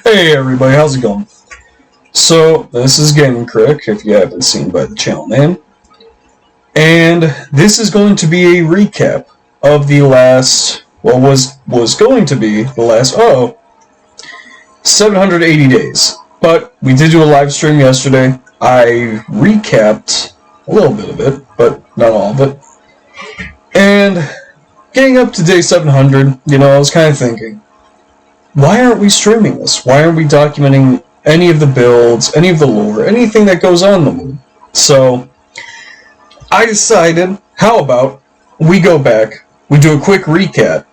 Hey everybody, how's it going? So, this is Gaming Critic, if you haven't seen by the channel name. And this is going to be a recap of the last, well, was going to be the last, 780 days. But we did do a live stream yesterday. I recapped a little bit of it, but not all of it. And getting up to day 700, I was kind of thinking, why aren't we streaming this? Why aren't we documenting any of the builds, any of the lore, anything that goes on in the moon? So, I decided, how about we go back, we do a quick recap,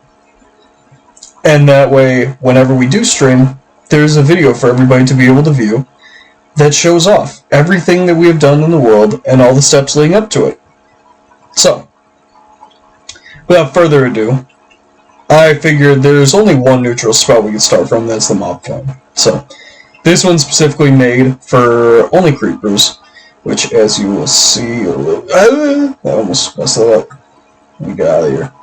and that way, whenever we do stream, there's a video for everybody to be able to view that shows off everything that we have done in the world and all the steps leading up to it. So, without further ado, I figured there's only one neutral spot we can start from, that's the mob farm. So, this one's specifically made for only creepers, which, as you will see, I almost messed that up. Let me get out of here.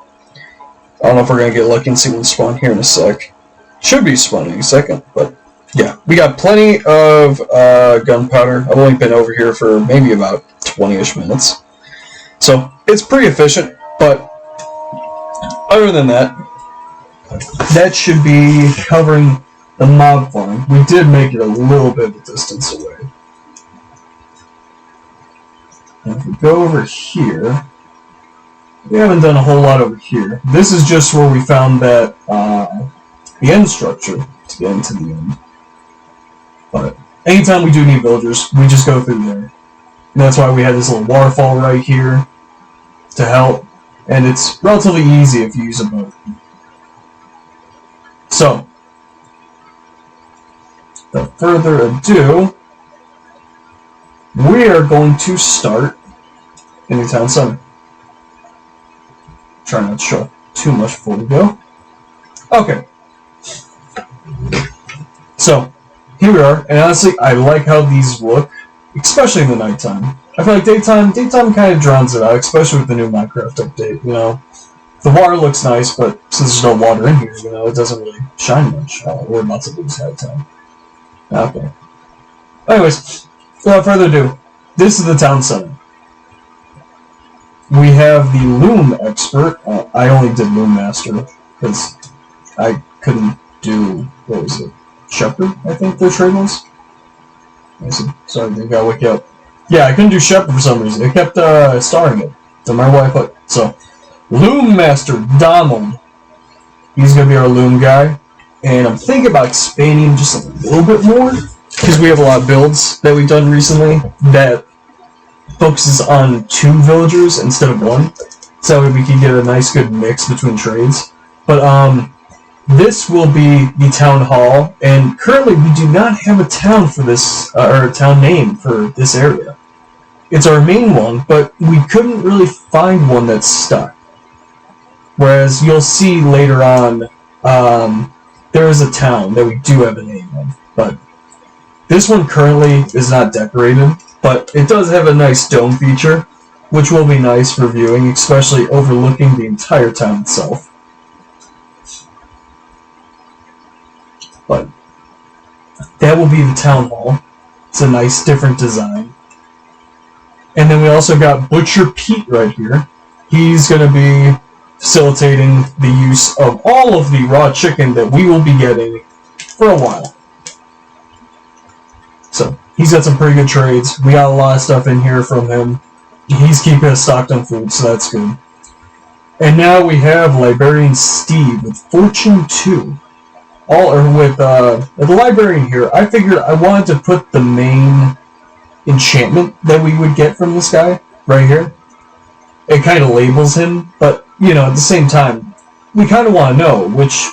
I don't know if we're going to get lucky and see one spawn here in a sec. Should be spawning in a second, but yeah. We got plenty of gunpowder. I've only been over here for maybe about 20-ish minutes. So, it's pretty efficient, but other than that, that should be covering the mob farm. We did make it a little bit of a distance away. And if we go over here, we haven't done a whole lot over here. This is just where we found that the end structure to get into the end. But anytime we do need villagers, we just go through there. And that's why we had this little waterfall right here to help. And it's relatively easy if you use a boat. So, without further ado, we are going to start in the town center. Try not to show too much before we go. Okay. So, here we are, and honestly, I like how these look, especially in the nighttime. I feel like daytime kind of drowns it out, especially with the new Minecraft update, The water looks nice, but since there's no water in here, it doesn't really shine much. We're about to lose that time. Okay. Anyways, without further ado, this is the town center. We have the Loom Expert. I only did Loom Master, because I couldn't do, what was it? Shepherd, I think their trade was? Sorry, they got wake up. Yeah, I couldn't do Shepherd for some reason. It kept starring it. Don't remember what I put. So, Loom Master Donald. He's going to be our loom guy. And I'm thinking about expanding just a little bit more, because we have a lot of builds that we've done recently that focuses on 2 villagers instead of 1. So we can get a nice good mix between trades. But this will be the town hall, and currently we do not have a town for this, or a town name for this area. It's our main one, but we couldn't really find one that's stuck. Whereas you'll see later on, there is a town that we do have a name of, but this one currently is not decorated, but it does have a nice dome feature, which will be nice for viewing, especially overlooking the entire town itself. But that will be the town hall. It's a nice different design. And then we also got Butcher Pete right here. He's going to be facilitating the use of all of the raw chicken that we will be getting for a while. So, he's got some pretty good trades. We got a lot of stuff in here from him. He's keeping us stocked on food, so that's good. And now we have Librarian Steve with Fortune 2. With the librarian here, I figured I wanted to put the main enchantment that we would get from this guy, right here. It kind of labels him, but, at the same time, we kind of want to know which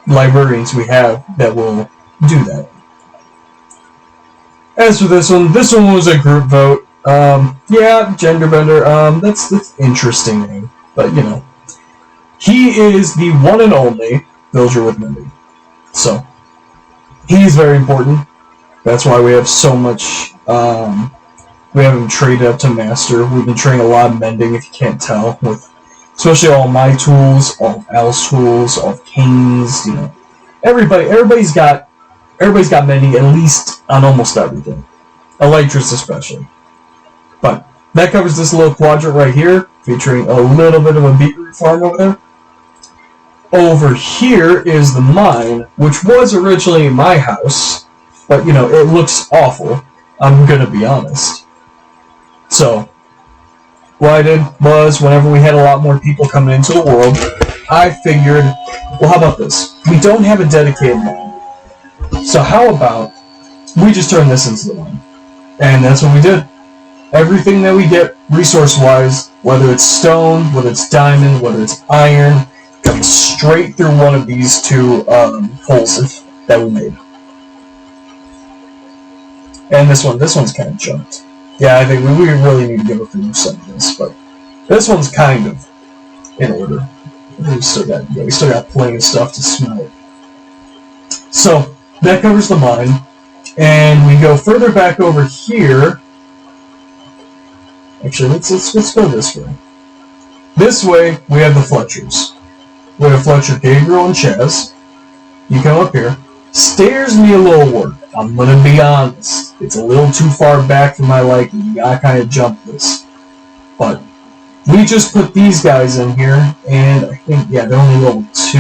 librarians we have that will do that. As for this one was a group vote. Yeah, Genderbender, that's interesting name, but, He is the one and only villager with mending. So, he's very important. That's why we have so much, we have him traded up to Master. We've been training a lot of mending, if you can't tell, with especially all my tools, all of Al's tools, all of King's, Everybody's got everybody's got mending, at least on almost everything. Elytras especially. But that covers this little quadrant right here, featuring a little bit of a beetroot farm over there. Over here is the mine, which was originally my house, but you know, it looks awful, I'm gonna be honest. So, what I did was, whenever we had a lot more people coming into the world, I figured, well, how about this? We don't have a dedicated mine. So how about we just turn this into the mine? And that's what we did. Everything that we get resource-wise, whether it's stone, whether it's diamond, whether it's iron, comes straight through one of these two holes that we made. And this one's kind of jumped. Yeah, I think we really need to go through some of this, but this one's kind of in order. We still got plenty of stuff to smelt. So that covers the mine, and we go further back over here. Actually, let's go this way. This way we have the Fletchers. We have Fletcher, Gabriel, and Chaz. You come up here. Stairs need a little work. I'm gonna be honest. It's a little too far back for my liking. You gotta kind of jump this. But we just put these guys in here, and I think, yeah, they're only level 2,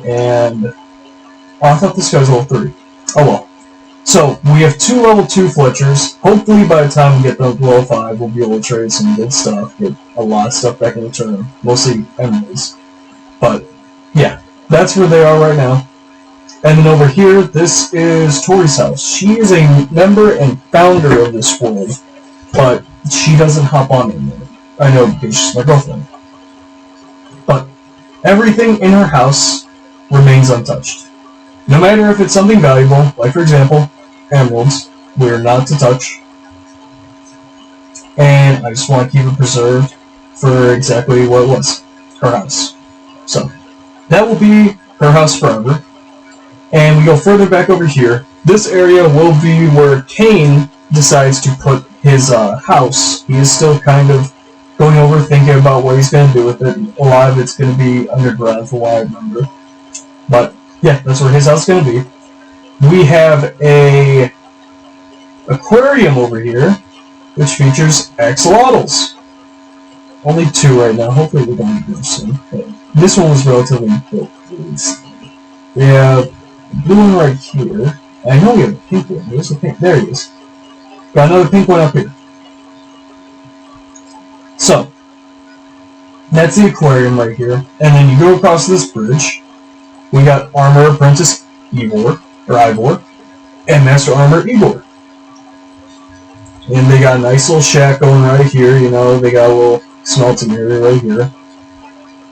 and oh, I thought this guy was level 3. Oh well. So we have 2 level 2 Fletchers. Hopefully by the time we get them to level 5, we'll be able to trade some good stuff, get a lot of stuff back in return, mostly emeralds. But yeah, that's where they are right now. And then over here, this is Tori's house. She is a member and founder of this world, but she doesn't hop on anymore. I know, because she's my girlfriend. But everything in her house remains untouched. No matter if it's something valuable, like for example, emeralds, we're not to touch. And I just want to keep it preserved for exactly what it was, her house. So, that will be her house forever. And we go further back over here. This area will be where Cain decides to put his house. He is still kind of going over, thinking about what he's going to do with it. A lot of it's going to be underground, for what I remember. But yeah, that's where his house is going to be. We have a aquarium over here, which features axolotls. Only 2 right now. Hopefully we don't need those soon. But this one was relatively built recently. We have a blue one right here. I know we have a pink one. Where's the pink? There he is. Got another pink one up here. So, that's the aquarium right here. And then you go across this bridge. We got Armor Apprentice Ivor, and Master Armor Igor. And they got a nice little shack going right here, you know, they got a little smelting area right here.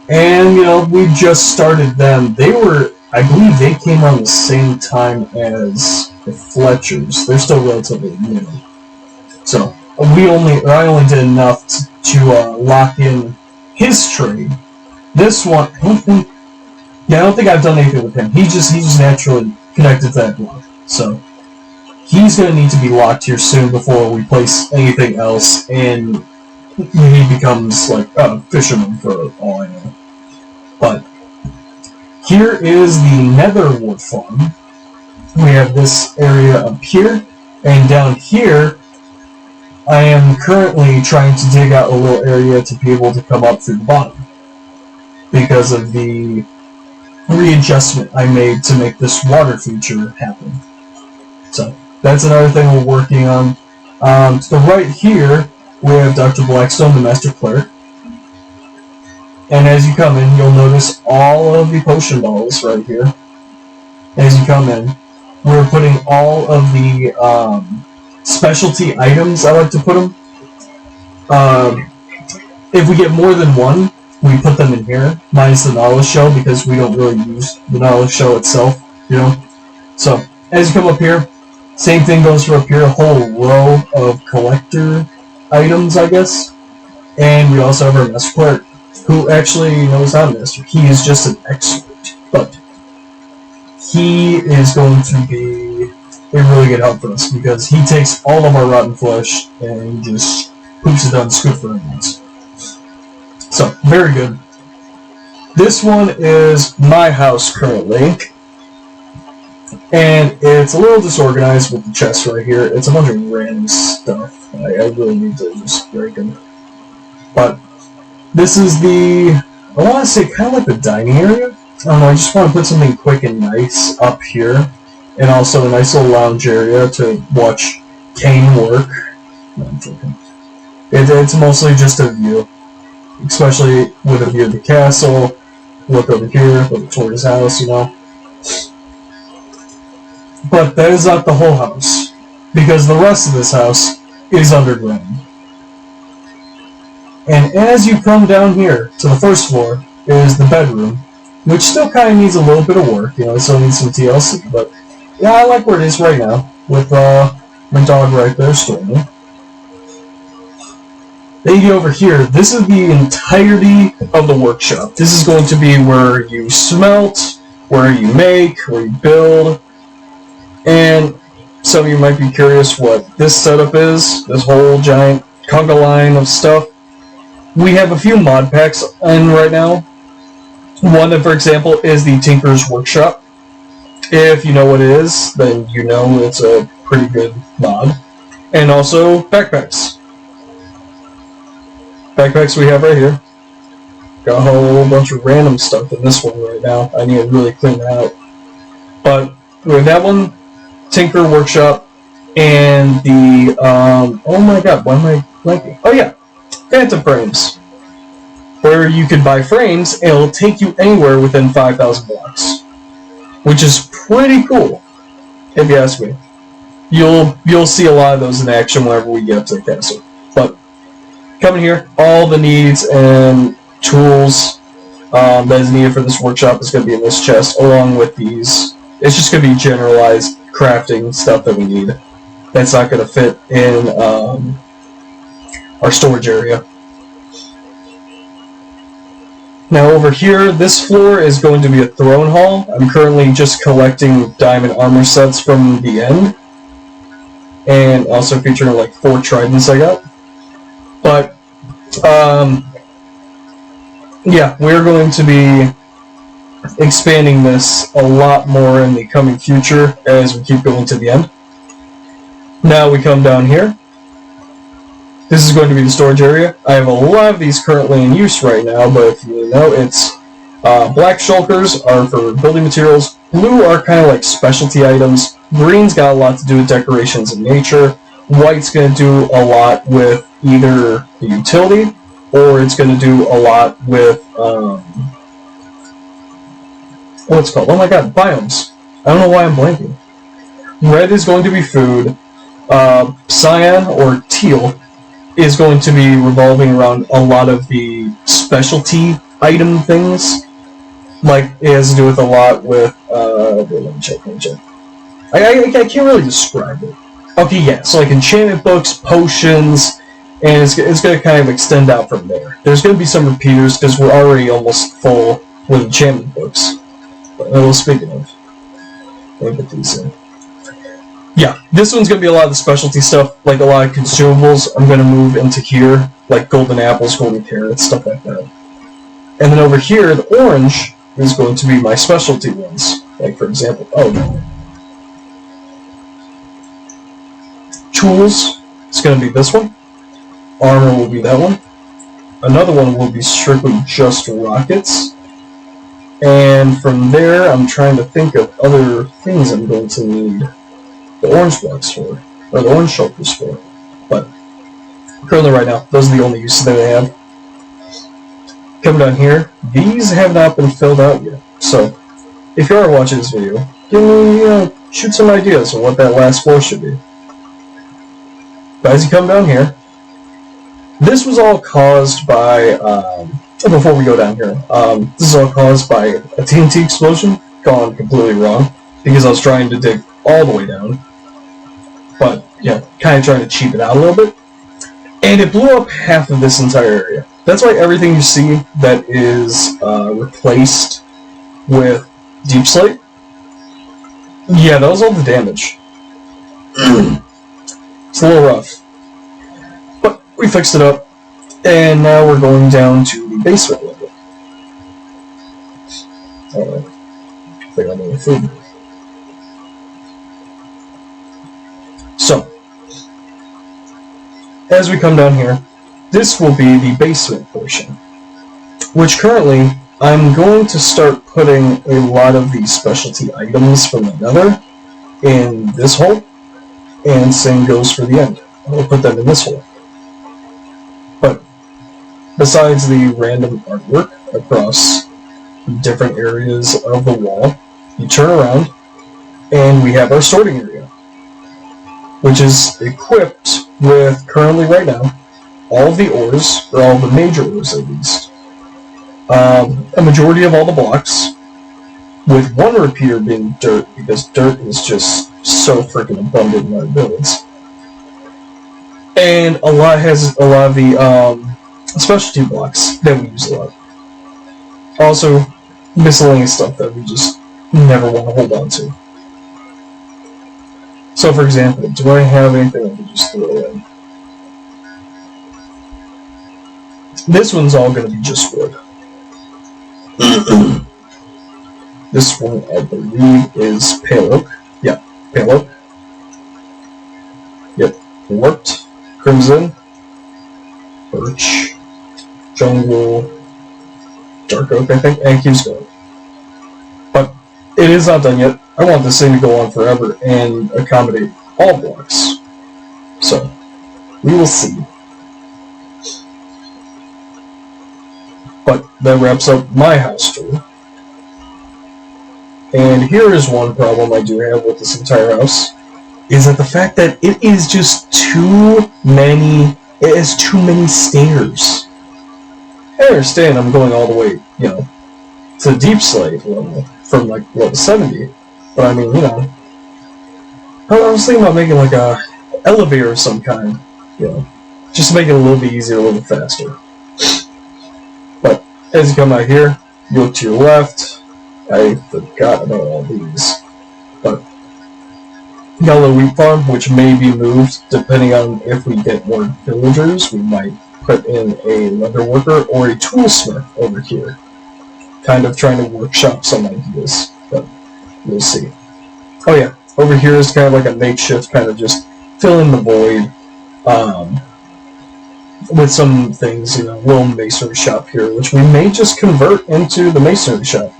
And, you know, we just started them. They were, I believe they came around the same time as the Fletchers. They're still relatively new. So, I only did enough to lock in his trade. This one, I don't think I've done anything with him. He just naturally connected to that block. So, he's going to need to be locked here soon before we place anything else, and he becomes like a fisherman for all I know. But here is the Netherwood farm. We have this area up here, and down here I am currently trying to dig out a little area to be able to come up through the bottom because of the readjustment I made to make this water feature happen. So that's another thing we're working on. To the right here we have Dr. Blackstone, the Master Cleric. And as you come in, you'll notice all of the potion bottles right here. As you come in, we're putting all of the specialty items, I like to put them. If we get more than one, we put them in here, minus the Nautilus shell, because we don't really use the Nautilus shell itself, you know. So, as you come up here, same thing goes for up here, a whole row of collector items, I guess. And we also have our Master Cleric, who actually knows how to master. He is just an expert, but he is going to be a really good help for us, because he takes all of our rotten flesh and just poops it down the scoop for animals. So, very good. This one is my house currently. And it's a little disorganized with the chest right here. It's a bunch of random stuff. I really need to just break them. But this is the, I want to say kind of like the dining area. I don't know, I just want to put something quick and nice up here. And also a nice little lounge area to watch Kane work. No, I'm joking. It's mostly just a view. Especially with a view of the castle. Look over here, look toward his house, you know. But that is not the whole house. Because the rest of this house is underground. And as you come down here to the first floor is the bedroom, which still kind of needs a little bit of work. You know, it still needs some TLC, but yeah, I like where it is right now with my dog right there, Stormy. Then you get over here. This is the entirety of the workshop. This is going to be where you smelt, where you make, where you build, and some of you might be curious what this setup is. This whole giant conga line of stuff. We have a few mod packs in right now. One, for example, is the Tinker's Workshop. If you know what it is, then you know it's a pretty good mod. And also, backpacks. Backpacks we have right here. Got a whole bunch of random stuff in this one right now. I need to really clean that out. But with that one, Tinker Workshop, and the, oh my god, why am I blanking? Oh yeah, Phantom Frames, where you can buy frames and it'll take you anywhere within 5,000 blocks, which is pretty cool, if you ask me. You'll see a lot of those in action whenever we get up to the castle. But coming here, all the needs and tools that is needed for this workshop is going to be in this chest, along with these. It's just going to be generalized crafting stuff that we need. That's not going to fit in our storage area. Now over here, this floor is going to be a throne hall. I'm currently just collecting diamond armor sets from the end. And also featuring like 4 tridents I got. But, yeah, we're going to be expanding this a lot more in the coming future as we keep going to the end. Now we come down here. This is going to be the storage area. I have a lot of these currently in use right now, but if you know, it's black shulkers are for building materials, blue are kind of like specialty items, green's got a lot to do with decorations in nature, white's going to do a lot with either the utility, or it's going to do a lot with, what's it called? Oh my god, biomes. I don't know why I'm blanking. Red is going to be food, cyan or teal is going to be revolving around a lot of the specialty item things. Like, it has to do with a lot with, let me check. I can't really describe it. Okay, yeah, so like enchantment books, potions, and it's going to kind of extend out from there. There's going to be some repeaters, because we're already almost full with enchantment books. But, well, speaking of, let me put these in. Yeah, this one's going to be a lot of the specialty stuff, like a lot of consumables. I'm going to move into here, like golden apples, golden carrots, stuff like that. And then over here, the orange is going to be my specialty ones. Like, for example, tools, it's going to be this one. Armor will be that one. Another one will be strictly just rockets. And from there, I'm trying to think of other things I'm going to need the orange blocks for, or the orange shulkers for. But currently right now, those are the only uses that I have. Coming down here, these have not been filled out yet. So, if you are watching this video, give me, shoot some ideas on what that last floor should be. But as you come down here, this was all caused by, before we go down here, this is all caused by a TNT explosion gone completely wrong, because I was trying to dig all the way down. But, yeah, kind of trying to cheap it out a little bit. And it blew up half of this entire area. That's why everything you see that is replaced with deep slate, yeah, that was all the damage. It's a little rough. But we fixed it up. And now we're going down to the basement level. I think I need food. So, as we come down here, this will be the basement portion, which currently I'm going to start putting a lot of these specialty items from the Nether in this hole, and same goes for the end. I'll put them in this hole. But besides the random artwork across different areas of the wall, you turn around and we have our sorting area, which is equipped with, currently right now, all of the ores, or all of the major ores at least, a majority of all the blocks, with one repeater being dirt, because dirt is just so freaking abundant in our builds. And a lot of the specialty blocks that we use a lot. Also, miscellaneous stuff that we just never want to hold on to. So, for example, do I have anything I can just throw in? This one's all going to be just wood. This one, I believe, is pale oak. Yeah, pale oak. Yep, warped, crimson, birch, jungle, dark oak, I think, and keeps going. But it is not done yet. I want this thing to go on forever and accommodate all blocks. So, we will see. But that wraps up my house tour. And here is one problem I do have with this entire house, is that the fact that it is just it has too many stairs. I understand I'm going all the way, to the deep slate level, from like level 70, but I mean, I was thinking about making like a elevator of some kind, just to make it a little bit easier, a little bit faster. But as you come out here, you look to your left. I forgot about all these, but Yellow Wheat Farm, which may be moved depending on if we get more villagers. We might put in a leather worker or a toolsmith over here, kind of trying to workshop some ideas, but we'll see. Oh yeah, over here is kind of like a makeshift, kind of just fill in the void with some things, little masonry shop here, which we may just convert into the masonry shop,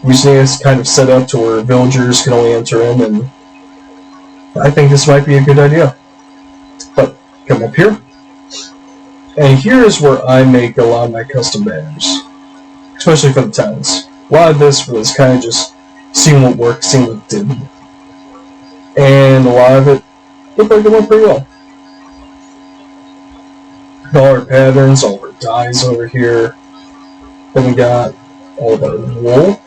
We just need to kind of set up to where villagers can only enter in, and I think this might be a good idea. But come up here, and here is where I make a lot of my custom banners, especially for the towns. A lot of this was kind of just seeing what worked, seeing what didn't, and a lot of it looked like it went pretty well. All our patterns, all of our dyes over here. Then we got all of our wool.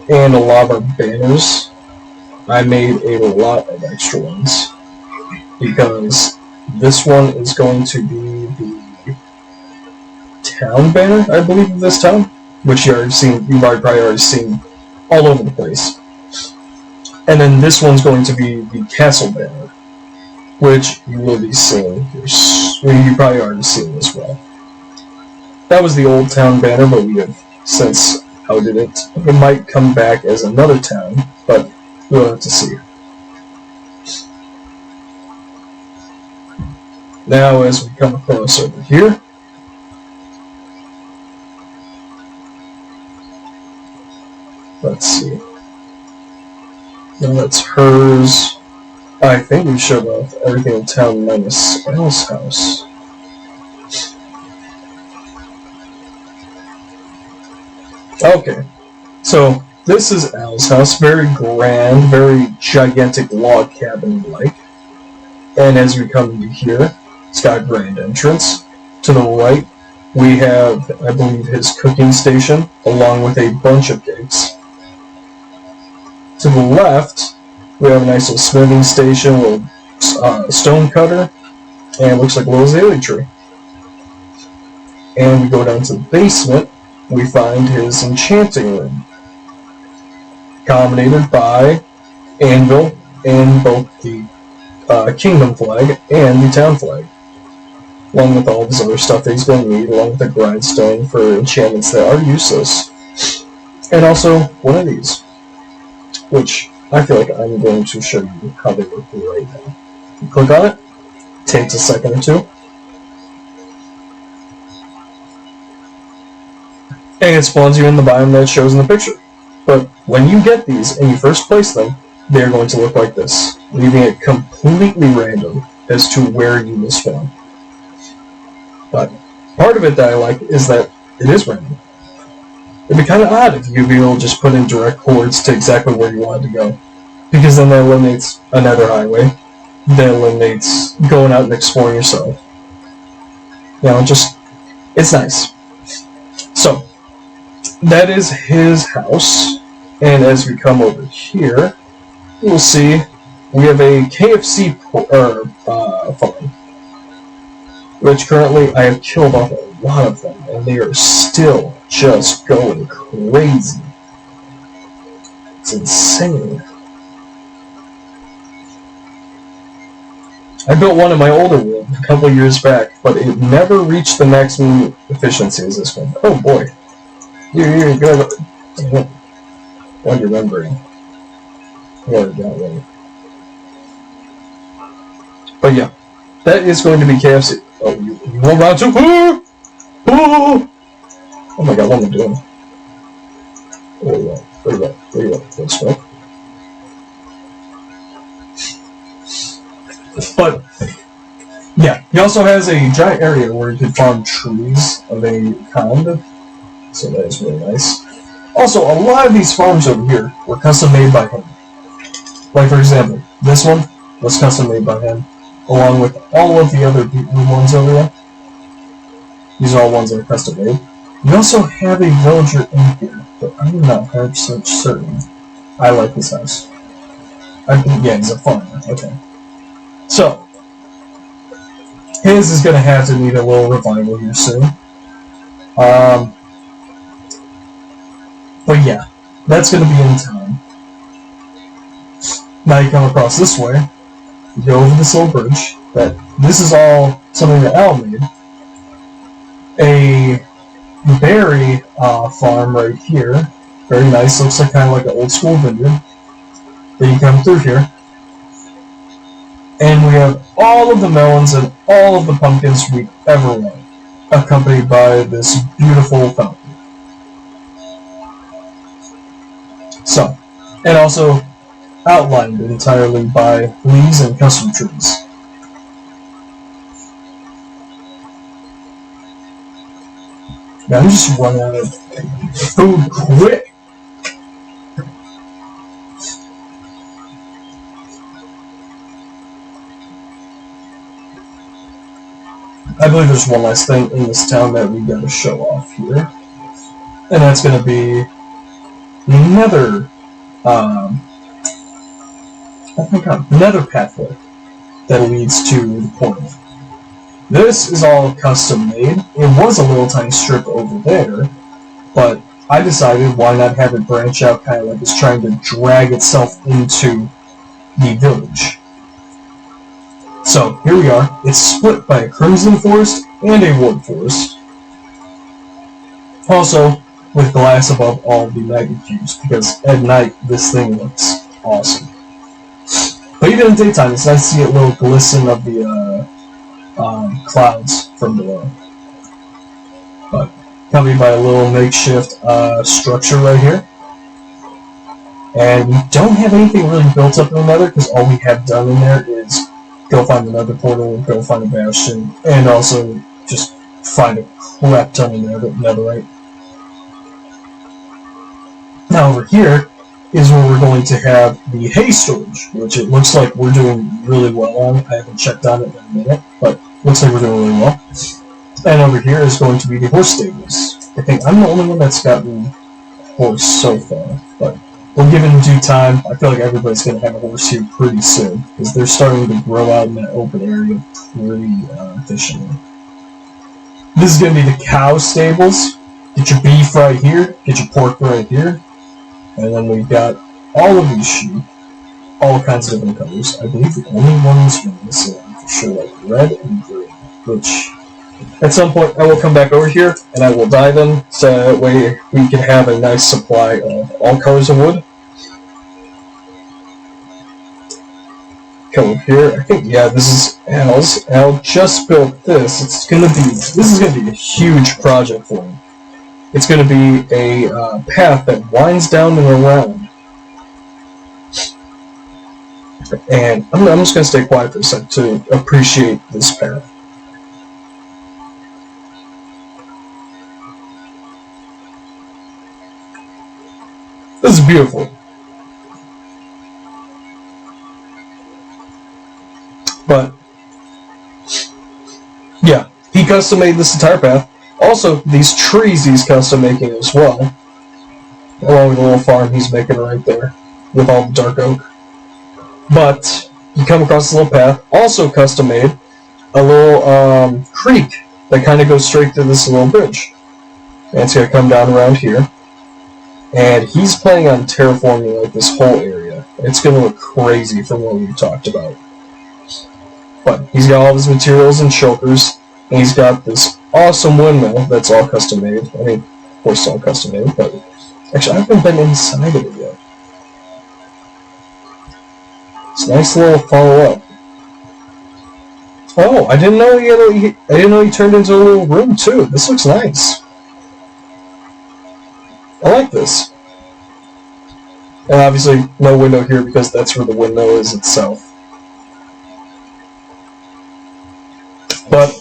And a lot of our banners. I made a lot of extra ones, because this one is going to be the town banner, I believe, of this town, which you've probably already seen all over the place. And then this one's going to be the castle banner, which you will be seeing. You probably already seen as well. That was the old town banner, but we have since outed it. It might come back as another town, but we'll have to see. Now, as we come across over here, let's see. Now that's hers. I think we showed off everything in town minus Al's house. Okay, so this is Al's house, very grand, very gigantic log cabin-like. And as we come into here, it's got a grand entrance. To the right, we have, I believe, his cooking station, along with a bunch of gigs. To the left, we have a nice little smithing station with a stone cutter, and it looks like a little azalea tree. And we go down to the basement, we find his enchanting room, accommodated by anvil and both the kingdom flag and the town flag, along with all of his other stuff that he's going to need, along with a grindstone for enchantments that are useless, and also one of these, which I feel like I'm going to show you how they work right now. You click on it, takes a second or two, and it spawns you in the biome that shows in the picture. But when you get these and you first place them, they're going to look like this, leaving it completely random as to where you will spawn. But part of it that I like is that it is random. It'd be kind of odd if you'd be able to just put in direct coords to exactly where you wanted to go, because then that eliminates another highway, that eliminates going out and exploring yourself. You know, it's nice. So, that is his house, and as we come over here, you'll see we have a KFC farm, which currently I have killed off a lot of them, and they are still just going crazy. It's insane. I built one in my older world a couple years back, but it never reached the maximum efficiency as this one. Oh boy. You're good. What remembering. Or that way. But yeah, that is going to be KFC. Oh, you want round two? Oh my god, what am I doing? Where you go? Let's go. But yeah, he also has a giant area where you can farm trees of any kind, so that is really nice. Also, a lot of these farms over here were custom made by him. Like for example, this one was custom made by him, along with all of the other ones over there. These are all ones that are custom made. We also have a villager in here, but I'm not 100% certain. I like his house. Yeah, he's a farmer. Okay. So, his is going to have to need a little revival here soon. But yeah, that's going to be in time. Now you come across this way, you go over this little bridge, this is all something that Al made. A berry farm right here, very nice, looks like kind of like an old school vineyard. Then you come through here, and we have all of the melons and all of the pumpkins we've ever wanted, accompanied by this beautiful fountain. So, and also outlined entirely by leaves and custom trees. Now I'm just running out of food quick! I believe there's one last thing in this town that we gotta show off here. And that's gonna be another another pathway that leads to the point. This is all custom made. It was a little tiny strip over there, but I decided why not have it branch out kind of like it's trying to drag itself into the village. So here we are. It's split by a crimson forest and a wood forest. Also with glass above all the magnet cubes, because at night this thing looks awesome. But even in daytime, it's nice to see a little glisten of the clouds from below. But accompanied by a little makeshift structure right here. And we don't have anything really built up in the nether, because all we have done in there is go find another portal, go find a bastion, and also just find a crap ton of netherite. Now over here is where we're going to have the hay storage, which it looks like we're doing really well on. I haven't checked on it in a minute, but looks like we're doing really well. And over here is going to be the horse stables. I think I'm the only one that's gotten a horse so far, but we'll give it in due time. I feel like everybody's going to have a horse here pretty soon, because they're starting to grow out in that open area pretty efficiently. This is going to be the cow stables. Get your beef right here, get your pork right here. And then we've got all of these sheep, all kinds of different colors. I believe the only ones we're missing are for sure like red and green, which at some point I will come back over here and I will dye them so that way we can have a nice supply of all colors of wood. come up here. I think, yeah, this is Al's. Al just built this. This is gonna be a huge project for him. It's gonna be a path that winds down and around. And I'm just gonna stay quiet for a sec to appreciate this path. This is beautiful. But, yeah, he custom made this entire path. Also, these trees he's custom making as well. Along with the little farm he's making right there, with all the dark oak. But, you come across this little path, also custom made, a little creek that kind of goes straight through this little bridge. And it's going to come down around here. And he's planning on terraforming like this whole area. It's going to look crazy from what we talked about. But he's got all his materials and shulkers, and he's got this awesome windmill that's all custom made. I mean, of course it's all custom made, but actually I haven't been inside of it yet. It's a nice little follow-up. Oh, I didn't know he turned into a little room too. This looks nice. I like this. And obviously no window here because that's where the windmill is itself. But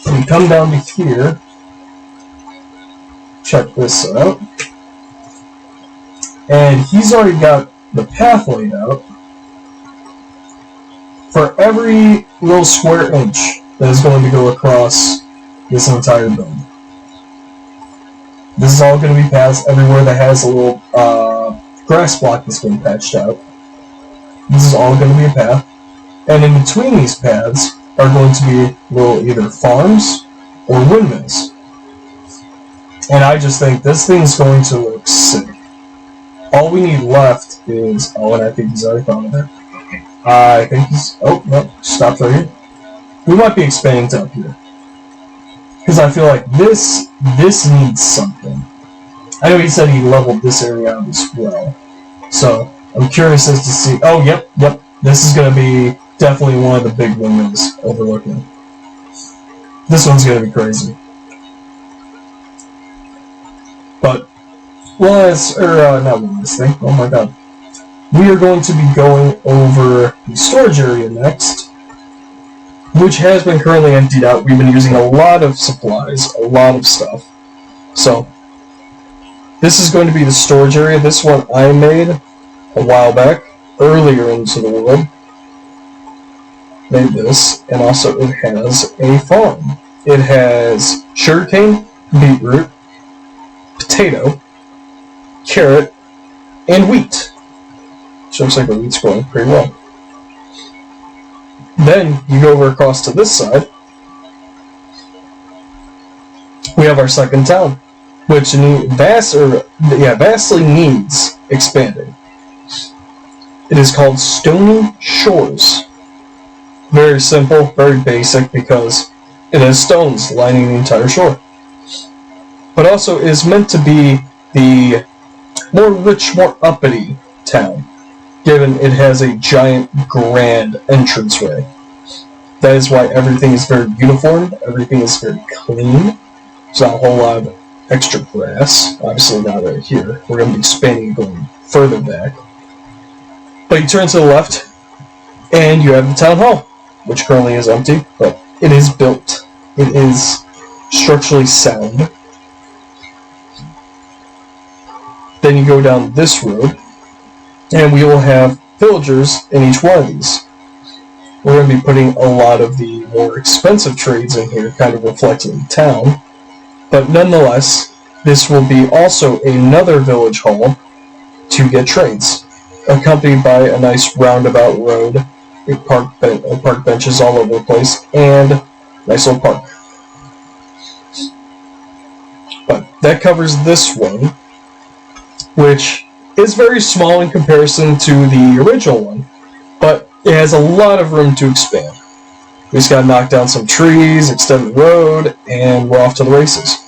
when you come down to here, check this out. And he's already got the path laid out for every little square inch that is going to go across this entire building. This is all going to be paths everywhere that has a little grass block that's been patched out. This is all going to be a path. And in between these paths are going to be little either farms or windmills. And I just think this thing's going to look sick. All we need left is... Oh, and I think he's already found it. I think he's... Oh, no, stopped right here. We might be expanding to up here. Because I feel like this needs something. I know he said he leveled this area out as well. So, I'm curious as to see... Oh, yep. This is going to be definitely one of the big windmills overlooking. This one's going to be crazy. But, not this thing. Oh my god. We are going to be going over the storage area next, which has been currently emptied out. We've been using a lot of supplies, a lot of stuff. So, this is going to be the storage area. This one I made a while back, earlier into the world. Made this, and also it has a farm. It has sugarcane, beetroot, potato, carrot, and wheat. Which looks like the wheat's growing pretty well. Then you go over across to this side. We have our second town, which vastly needs expanding. It is called Stony Shores. Very simple, very basic, because it has stones lining the entire shore. But also is meant to be the more rich, more uppity town, given it has a giant, grand entranceway. That is why everything is very uniform, everything is very clean. There's not a whole lot of extra grass, obviously not right here. We're going to be expanding and going further back. But you turn to the left, and you have the town hall, which currently is empty, but it is built. It is structurally sound. Then you go down this road, and we will have villagers in each one of these. We're going to be putting a lot of the more expensive trades in here, kind of reflecting the town. But nonetheless, this will be also another village hall to get trades, accompanied by a nice roundabout road, park benches all over the place, and a nice little park. But that covers this one, which is very small in comparison to the original one, but it has a lot of room to expand. We just gotta knock down some trees, extend the road, and we're off to the races.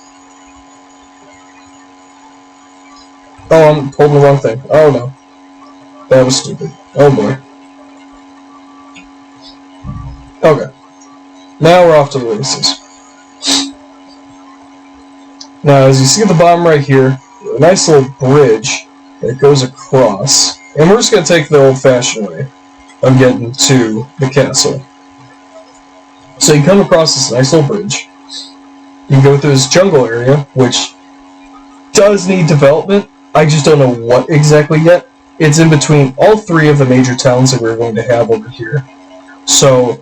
Oh, I'm holding the wrong thing. Oh no. That was stupid. Oh boy. Okay. Now we're off to the races. Now, as you see at the bottom right here, a nice little bridge that goes across. And we're just going to take the old-fashioned way of getting to the castle. So you come across this nice little bridge. You go through this jungle area, which does need development. I just don't know what exactly yet. It's in between all three of the major towns that we're going to have over here. So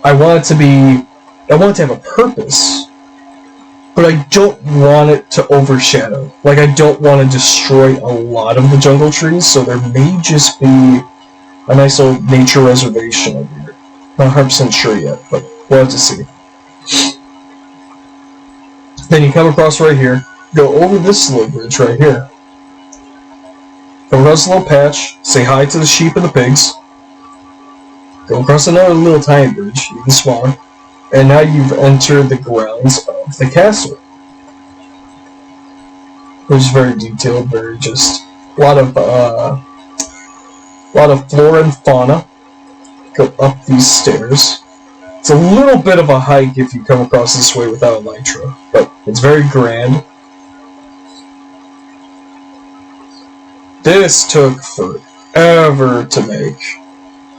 I want it to have a purpose, but I don't want it to overshadow. Like, I don't want to destroy a lot of the jungle trees, so there may just be a nice little nature reservation over here. Not 100% sure yet, but we'll have to see. Then you come across right here, go over this little bridge right here. Come across a little patch, say hi to the sheep and the pigs. Go across another little tiny bridge, even smaller. And now you've entered the grounds of the castle. Which is very detailed, very just a lot of flora and fauna. Go up these stairs. It's a little bit of a hike if you come across this way without elytra, but it's very grand. This took forever to make.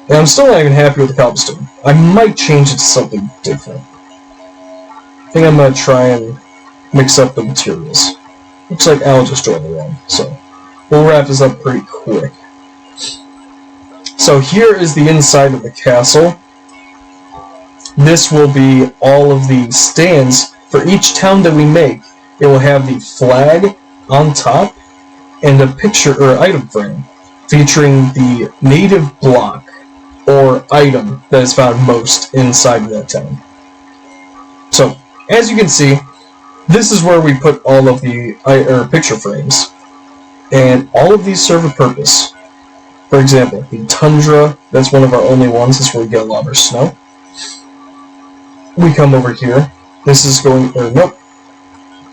And I'm still not even happy with the cobblestone. I might change it to something different. I think I'm going to try and mix up the materials. Looks like Al just joined the room, so we'll wrap this up pretty quick. So here is the inside of the castle. This will be all of the stands for each town that we make. It will have the flag on top and a picture or item frame featuring the native block or item that is found most inside of that town. So, as you can see, this is where we put all of the picture frames. And all of these serve a purpose. For example, the tundra, that's one of our only ones, that's where we get a lot of our snow. We come over here. This is going, or nope.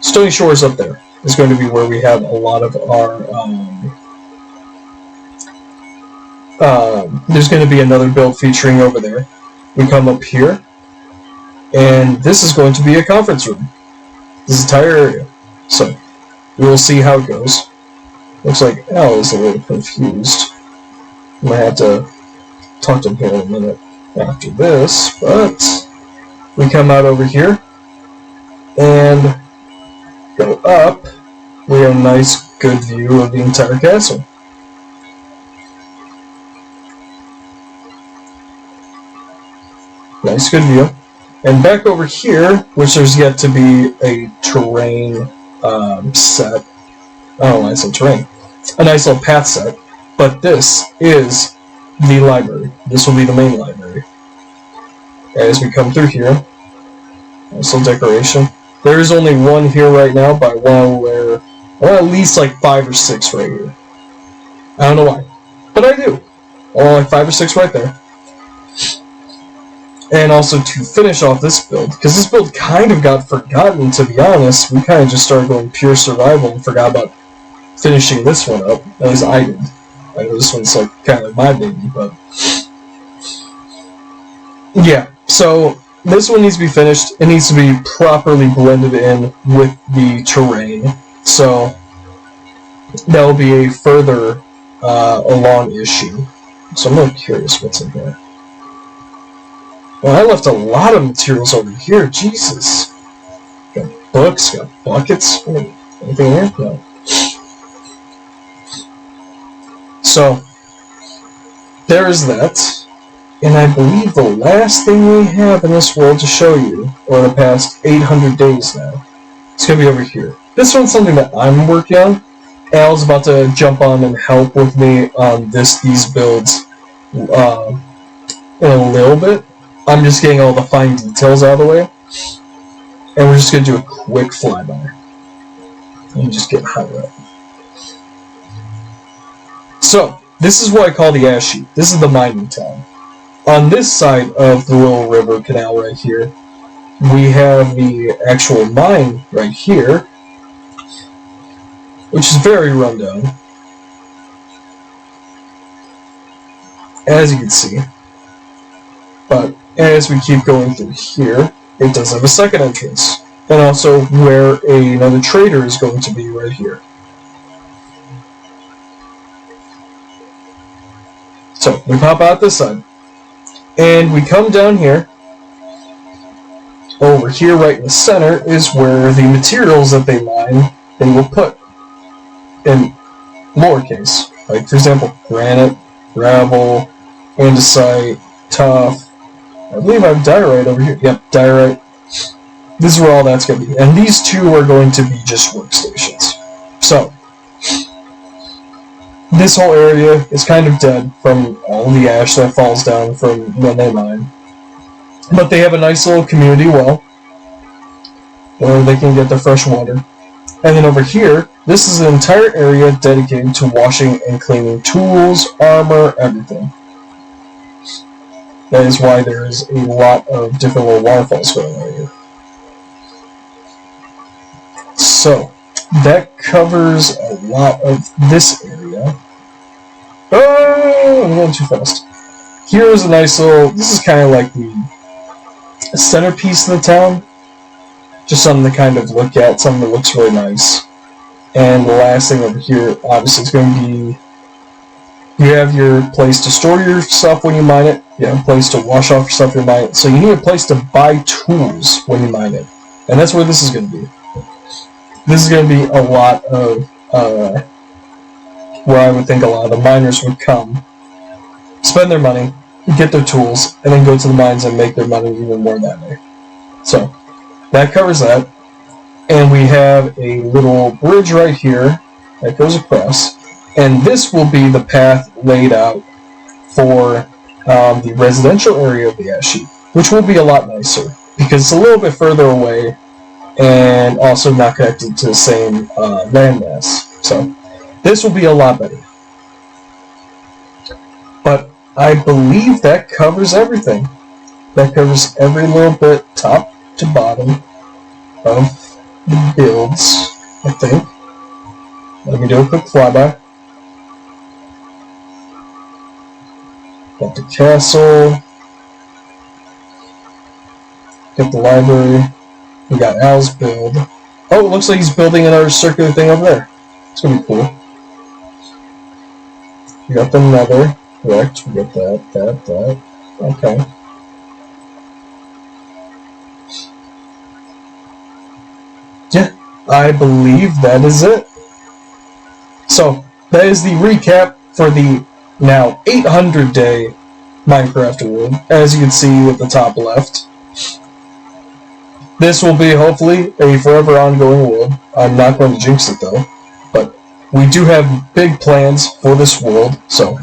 Stony Shores up there is going to be where we have a lot of our, there's going to be another build featuring over there. We come up here, and this is going to be a conference room. This entire area. So, we'll see how it goes. Looks like Al is a little confused. I might have to talk to him here in a minute after this, but we come out over here and go up. We have a nice, good view of the entire castle. Nice, good view. And back over here, which there's yet to be a terrain set. I don't know why I said terrain. A nice little path set. But this is the library. This will be the main library. As we come through here, nice little decoration. There is only one here right now, but I want at least like 5 or 6 right here. I don't know why, but I do. I want like 5 or 6 right there. And also to finish off this build, because this build kind of got forgotten, to be honest. We kind of just started going pure survival and forgot about finishing this one up. At least I did. I know this one's like kind of my baby, but yeah. So this one needs to be finished. It needs to be properly blended in with the terrain. So that will be a further along issue. So I'm really curious what's in here. Well, I left a lot of materials over here. Jesus. Got books, got buckets. Anything in here? No. So, there's that. And I believe the last thing we have in this world to show you, or the past 800 days now, it's going to be over here. This one's something that I'm working on. Al's about to jump on and help with me on these builds in a little bit. I'm just getting all the fine details out of the way. And we're just going to do a quick flyby. Let me just get high up. So, this is what I call the ash heap. This is the mining town. On this side of the little river canal right here, we have the actual mine right here, which is very rundown, as you can see. But as we keep going through here, it does have a second entrance, and also where another trader is going to be right here. So we pop out this side, and we come down here. Over here, right in the center, is where the materials that they mine, they will put in lowercase. Like, for example, granite, gravel, andesite, tuff. I believe I have diorite over here. Yep, diorite. This is where all that's going to be. And these two are going to be just workstations. So, this whole area is kind of dead from all the ash that falls down from when they mine. But they have a nice little community well where they can get their fresh water. And then over here, this is an entire area dedicated to washing and cleaning tools, armor, everything. That is why there is a lot of different little waterfalls going on here. So, that covers a lot of this area. Oh, I'm going too fast. Here's a nice little, this is kind of like the centerpiece of the town. Just something to kind of look at, something that looks really nice. And the last thing over here, obviously, is going to be, you have your place to store your stuff when you mine it, you have a place to wash off your stuff when you mine it, so you need a place to buy tools when you mine it. And that's where this is going to be. This is going to be a lot of, where I would think a lot of the miners would come, spend their money, get their tools, and then go to the mines and make their money even more that way. So, that covers that. And we have a little bridge right here that goes across. And this will be the path laid out for the residential area of the ash heap, which will be a lot nicer, because it's a little bit further away and also not connected to the same landmass. So, this will be a lot better. But I believe that covers everything. That covers every little bit, top to bottom, of the builds, I think. Let me do a quick flyby. Got the castle. Got the library. We got Al's build. Oh, it looks like he's building another circular thing over there. It's gonna be cool. We got the nether. Correct. We got that. Okay. Yeah, I believe that is it. So, that is the recap for the now 800-day Minecraft world, as you can see at the top left. This will be, hopefully, a forever ongoing world. I'm not going to jinx it, though. But we do have big plans for this world, so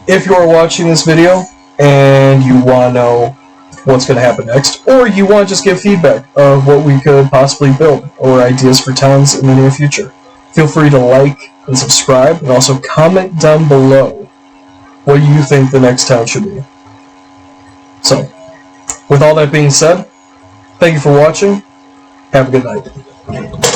if you are watching this video and you want to know what's going to happen next, or you want to just give feedback of what we could possibly build, or ideas for towns in the near future, feel free to like and subscribe, and also comment down below what you think the next town should be. So, with all that being said, thank you for watching. Have a good night.